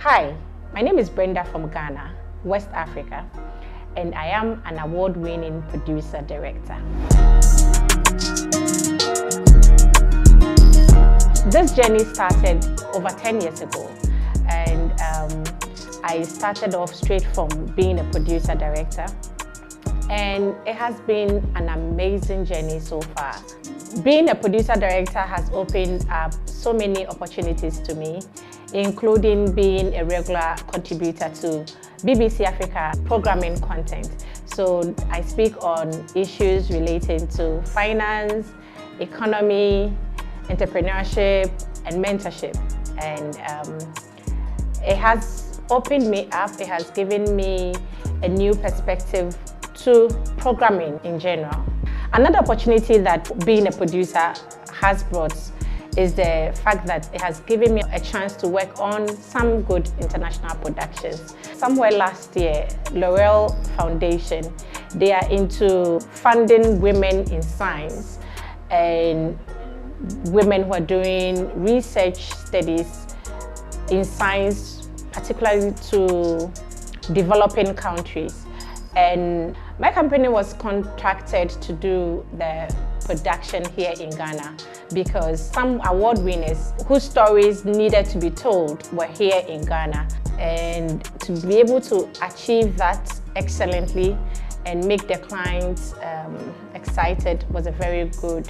Hi, my name is Brenda from Ghana, West Africa, and I am an award-winning producer-director. This journey started over 10 years ago, and I started off straight from being a producer-director, and it has been an amazing journey so far. Being a producer-director has opened up so many opportunities to me, including being a regular contributor to BBC Africa programming content. So I speak on issues relating to finance, economy, entrepreneurship, and mentorship. And it has opened me up, it has given me a new perspective to programming in general. Another opportunity that being a producer has brought is the fact that it has given me a chance to work on some good international productions. Somewhere last year, L'Oreal Foundation, they are into funding women in science and women who are doing research studies in science, particularly to developing countries. And my company was contracted to do the production here in Ghana because some award winners whose stories needed to be told were here in Ghana. And to be able to achieve that excellently and make the clients excited was a very good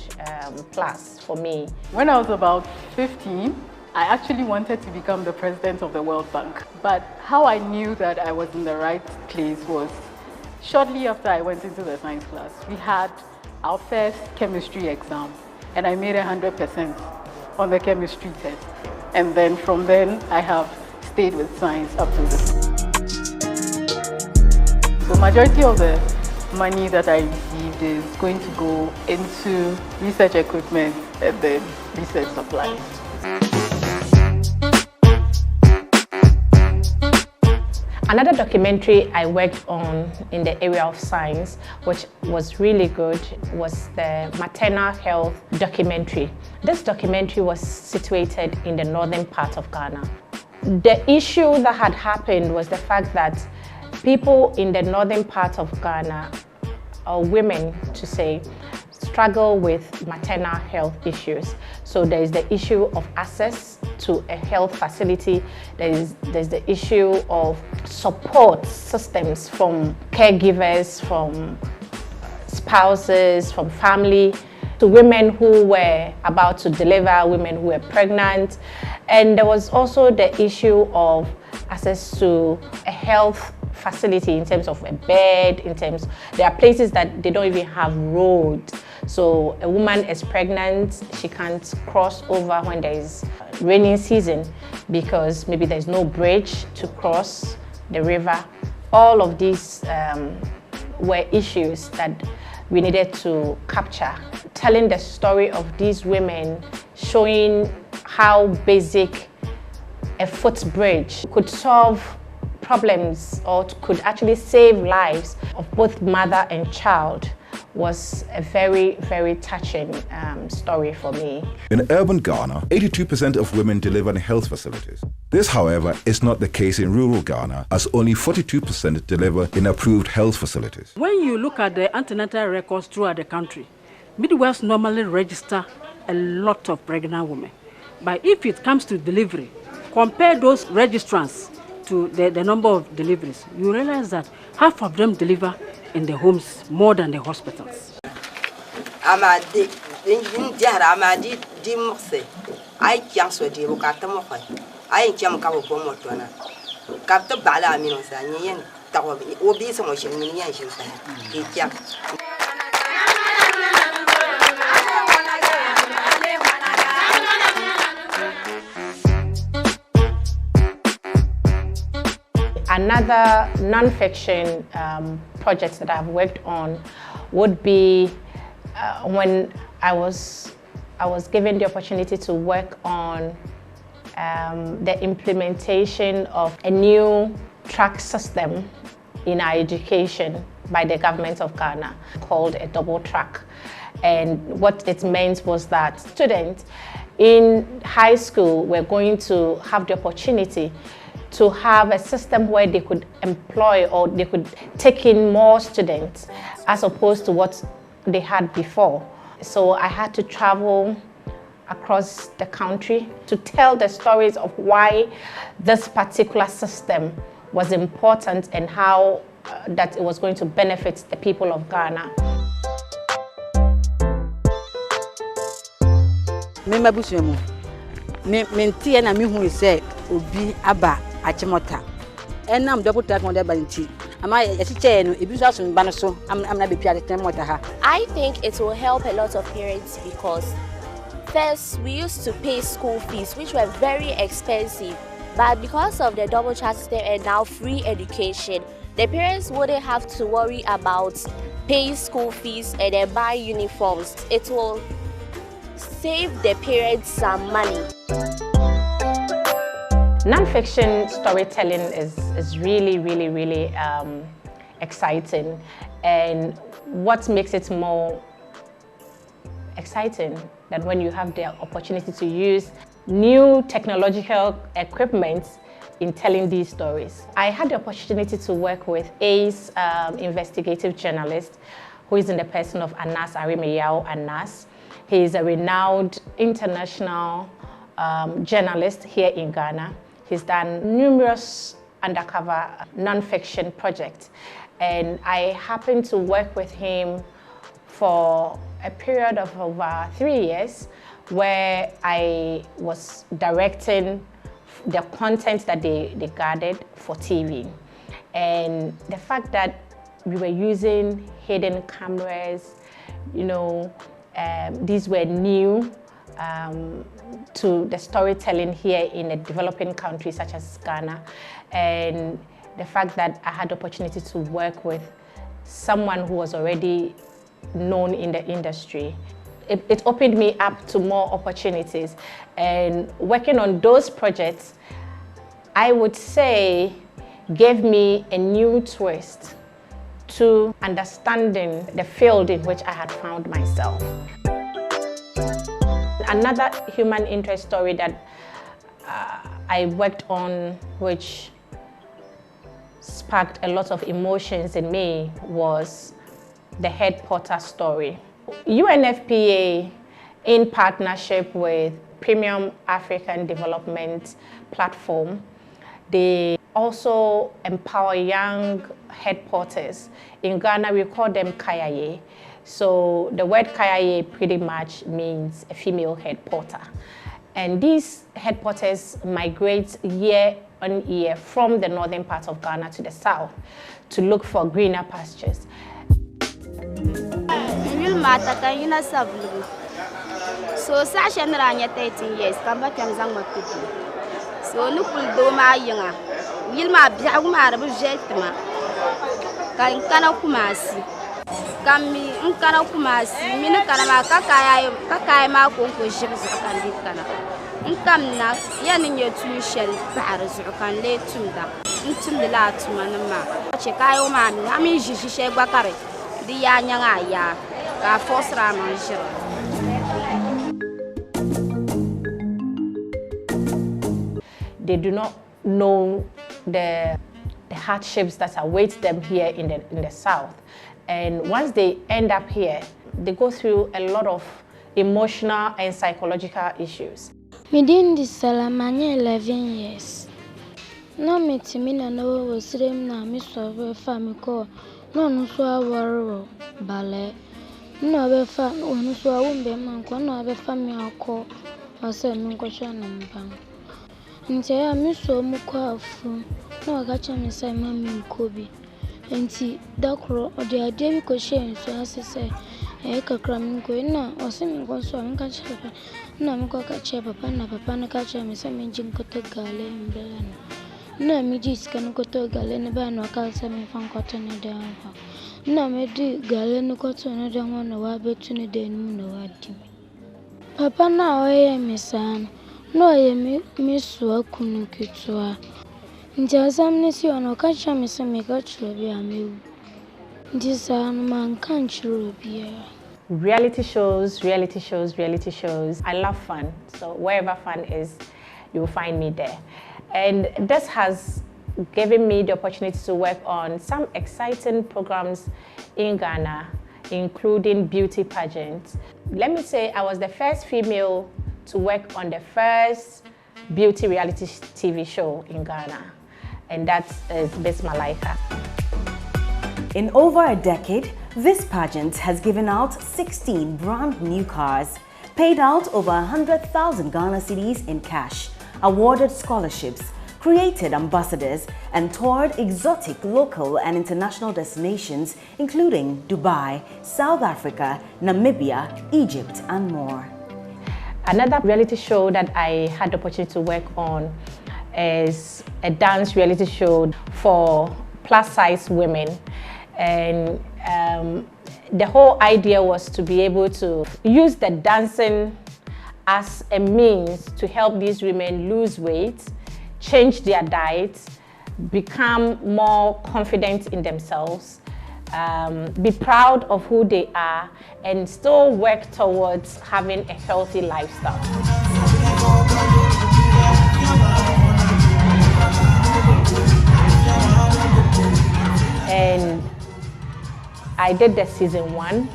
plus for me. When I was about 15, I actually wanted to become the president of the World Bank. But how I knew that I was in the right place was shortly after I went into the science class. We had our first chemistry exam, and I made 100% on the chemistry test. And then from then, I have stayed with science up to this. So majority of the money that I received is going to go into research equipment and then research supplies. Another documentary I worked on in the area of science, which was really good, was the maternal health documentary. This documentary was situated in the northern part of Ghana. The issue that had happened was the fact that people in the northern part of Ghana, or women to say, struggle with maternal health issues. So there is the issue of access to a health facility. There's the issue of support systems from caregivers, from spouses, from family, to women who were about to deliver, women who were pregnant. And there was also the issue of access to a health facility in terms of a bed, there are places that they don't even have roads. So a woman is pregnant, she can't cross over when there is rainy season because maybe there's no bridge to cross the river. All of these were issues that we needed to capture, telling the story of these women, showing how basic a footbridge could solve problems or could actually save lives of both mother and child was a very, very touching story for me. In urban Ghana, 82% of women deliver in health facilities. This, however, is not the case in rural Ghana, as only 42% deliver in approved health facilities. When you look at the antenatal records throughout the country, midwives normally register a lot of pregnant women. But if it comes to delivery, compare those registrants to the number of deliveries, you realize that half of them deliver in the homes more than the hospitals. Another non-fiction project that I've worked on would be when I was given the opportunity to work on the implementation of a new track system in our education by the government of Ghana called a double track. And what it meant was that students in high school were going to have the opportunity to have a system where they could employ or they could take in more students as opposed to what they had before. So I had to travel across the country to tell the stories of why this particular system was important and how that it was going to benefit the people of Ghana. Achimota. I'm double tap on the balinti. Am I a teacher? If you have some banaso, I'm not be piated. I think it will help a lot of parents because first we used to pay school fees, which were very expensive. But because of the double charge system and now free education, the parents wouldn't have to worry about paying school fees and then buy uniforms. It will save the parents some money. Non-fiction storytelling is really exciting, and what makes it more exciting than when you have the opportunity to use new technological equipment in telling these stories. I had the opportunity to work with Ace investigative journalist who is in the person of Anas Arimeyao Anas. He is a renowned international journalist here in Ghana. He's done numerous undercover non-fiction projects, and I happened to work with him for a period of over 3 years where I was directing the content that they gathered for TV. And the fact that we were using hidden cameras, you know, these were new to the storytelling here in a developing country such as Ghana, and the fact that I had the opportunity to work with someone who was already known in the industry, it opened me up to more opportunities. And working on those projects, I would say, gave me a new twist to understanding the field in which I had found myself. Another human interest story that I worked on, which sparked a lot of emotions in me, was the head porter story. UNFPA, in partnership with Premium African Development Platform, they also empower young head porters. In Ghana, we call them kayaye. So the word kayaye pretty much means a female head porter. And these head porters migrate year on year from the northern part of Ghana to the south to look for greener pastures. So sashen ranya 13 years, kamba kamzang matutu. So nukul do ma yinga. Yilma biagu ma rabu jetma. Kan kana kumasi. Kami nkana kumasi, mina kana ma kakaya ma konko jibzu kan dikana. Nkam na yani nyetu shel bahar zukan le tumda. Ntum de la tumana ma. Che kayo ma mi ami jiji bakare. Di ya nyanga ya. Ka fosra manjira. They do not know the hardships that await them here in the south. And once they end up here, they go through a lot of emotional and psychological issues. Within the Salamania 11 years. No metimina no was rim na miss of a famiko, no so war ballet. No be fan one so I won't be man, no be family call or send no question and bang. Ntia mi so mu kwa afu na wakacha mi sai mami Kobe enti dakro ode ade bi ko hye so asese kakra mi ko na ose mi ko so mi ka che papa na mi ko ka che papa na papa na ka che mi sai mi jin ko to gale mbele na mi ji ska no ko to gale ne ba no ka sa mi fan ko to ne da ha na me di gale no ko to ne da ho na wa betu ne da nu na wa di papa na oye mi san no ye mi so akunu kitwa ntiasam ne si ono ka cha me se me ka chiro bi amewu ndisa no man kan chiro bi. Reality shows. I love fun. So wherever fun is, you will find me there. And this has given me the opportunity to work on some exciting programs in Ghana, including beauty pageants. Let me say I was the first female to work on the first beauty reality TV show in Ghana, and that is Miss Malaika. In over a decade, this pageant has given out 16 brand new cars, paid out over 100,000 Ghana cedis in cash, awarded scholarships, created ambassadors, and toured exotic local and international destinations including Dubai, South Africa, Namibia, Egypt, and more. Another reality show that I had the opportunity to work on is a dance reality show for plus-size women. And the whole idea was to be able to use the dancing as a means to help these women lose weight, change their diet, become more confident in themselves, be proud of who they are, and still work towards having a healthy lifestyle. And I did the season 1.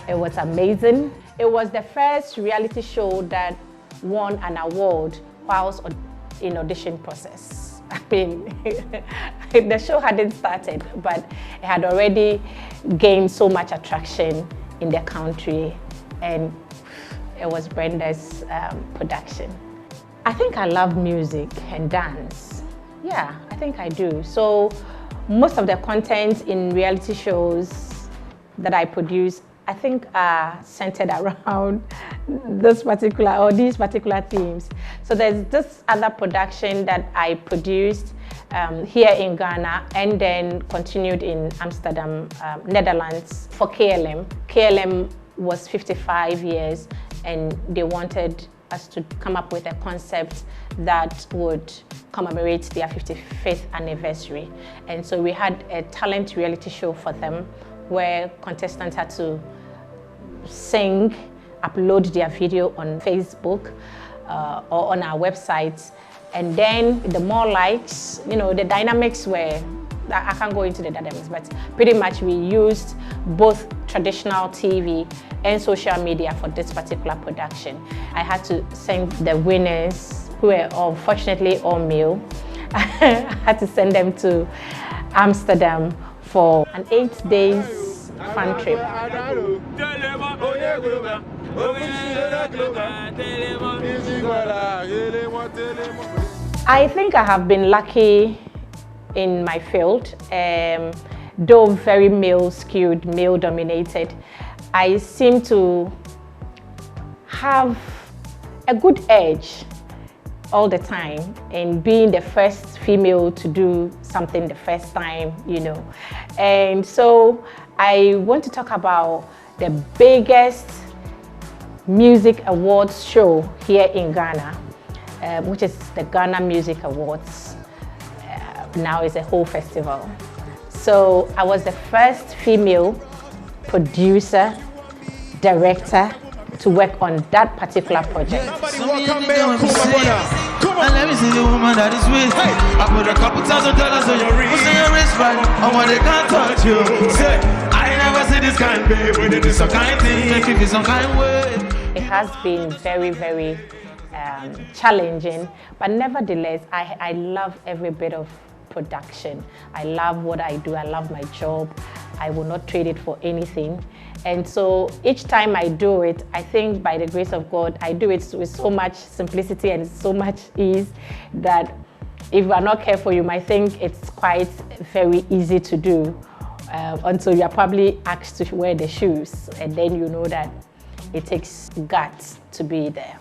It was amazing. It was the first reality show that won an award whilst in audition process. I mean, the show hadn't started, but it had already gained so much attraction in the country, and it was Brenda's production. I think I love music and dance. Yeah, I think I do. So most of the content in reality shows that I produce, I think are centered around these particular themes. So there's this other production that I produced here in Ghana and then continued in Amsterdam, Netherlands for KLM. KLM was 55 years and they wanted us to come up with a concept that would commemorate their 55th anniversary. And so we had a talent reality show for them where contestants had to sing, upload their video on Facebook or on our website. And then the more likes, you know, the dynamics were, I can't go into the dynamics, but pretty much we used both traditional TV and social media for this particular production. I had to send the winners, who were unfortunately all male, I had to send them to Amsterdam for an 8 days fun trip. I think I have been lucky in my field, though very male-skewed, male-dominated. I seem to have a good edge all the time in being the first female to do something the first time, you know. And so I want to talk about the biggest music awards show here in Ghana, which is the Ghana Music Awards. Now it's a whole festival. So I was the first female producer, director to work on that particular project. And let me see the woman that is with. I put a couple $1,000 on your wrist, right? I want they can't touch you. Say, I never see this kind, babe. When it is some kind thing, make you feel some kind way. It has been very, very challenging, but nevertheless, I love every bit of production. I love what I do. I love my job. I will not trade it for anything. And so each time I do it, I think by the grace of God, I do it with so much simplicity and so much ease that if you are not careful, you might think it's quite very easy to do until you are probably asked to wear the shoes. And then you know that it takes guts to be there.